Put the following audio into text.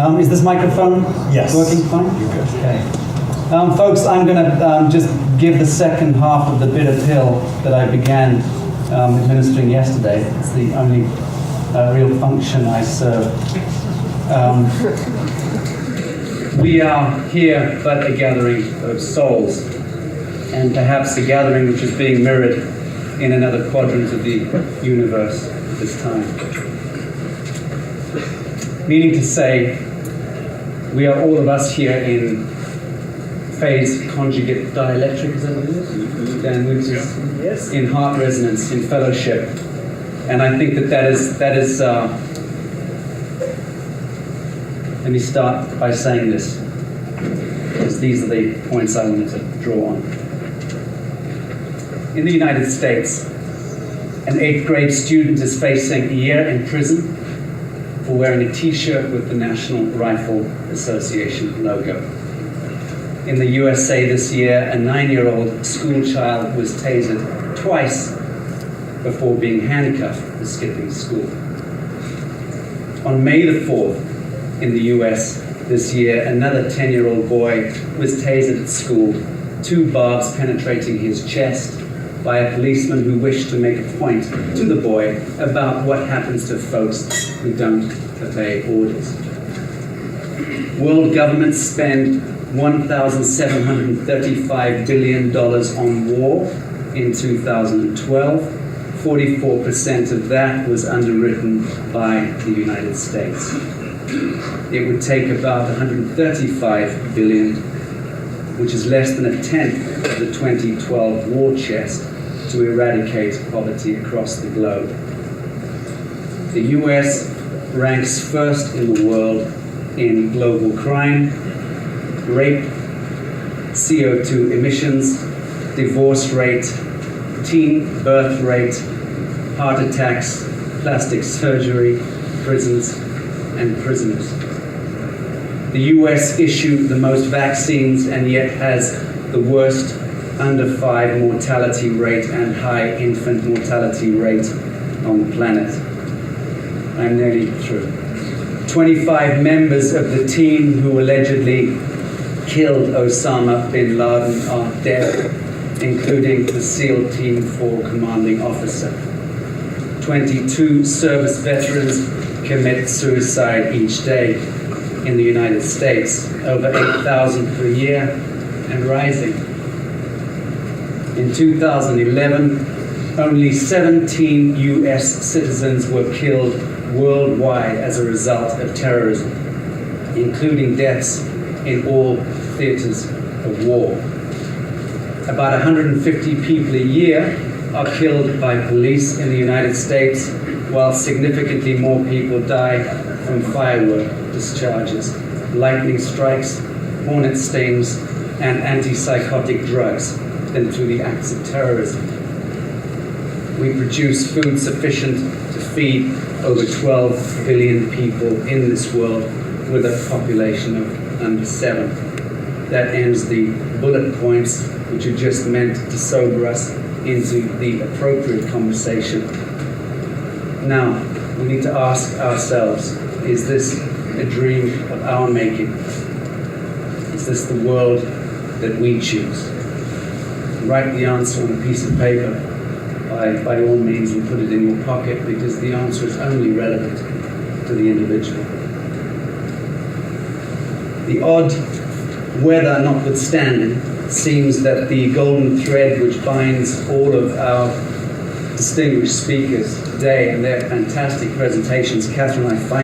Is this microphone Yes. working fine? You're good. Okay. Folks, I'm going to just give the second half of the bitter pill that I began administering yesterday. It's the only real function I serve. We are here but a gathering of souls, and perhaps a gathering which is being mirrored in another quadrant of the universe at this time. Meaning to say, we are all of us here in phase conjugate dielectric, is that what it is? Dan Woods is Yes. in heart resonance, in fellowship. And I think that is let me start by saying this, because these are the points I wanted to draw on. In the United States, an 8th grade student is facing a year in prison for wearing a t-shirt with the National Rifle Association logo. In the USA this year, a 9-year-old school child was tasered twice before being handcuffed for skipping school. On May the 4th, in the US this year, another 10-year-old boy was tasered at school, 2 barbs penetrating his chest by a policeman who wished to make a point to the boy about what happens to folks who don't obey orders. World governments spend $1,735 billion on war in 2012. 44% of that was underwritten by the United States. It would take about 135 billion, which is less than a tenth of the 2012 war chest, to eradicate poverty across the globe. The US ranks first in the world in global crime, rape, CO2 emissions, divorce rate, teen birth rate, heart attacks, plastic surgery, prisons, and prisoners. The US issued the most vaccines and yet has the worst under 5 mortality rate and high infant mortality rate on the planet. I'm nearly through. 25 members of the team who allegedly killed Osama bin Laden are dead, including the SEAL Team 4 commanding officer. 22 service veterans commit suicide each day in the United States, over 8,000 per year and rising. In 2011, only 17 US citizens were killed worldwide as a result of terrorism, including deaths in all theaters of war. About 150 people a year are killed by police in the United States, while significantly more people die from firework discharges, lightning strikes, hornet stings, and antipsychotic drugs than through the acts of terrorism. We produce food sufficient to feed over 12 billion people in this world with a population of under 7. That ends the bullet points, which are just meant to sober us into the appropriate conversation. Now, we need to ask ourselves, is this a dream of our making? Is this the world that we choose? Write the answer on a piece of paper, by all means, and put it in your pocket, because the answer is only relevant to the individual. The odd weather notwithstanding, it seems that the golden thread which binds all of our distinguished speakers today and their fantastic presentations, Catherine, I find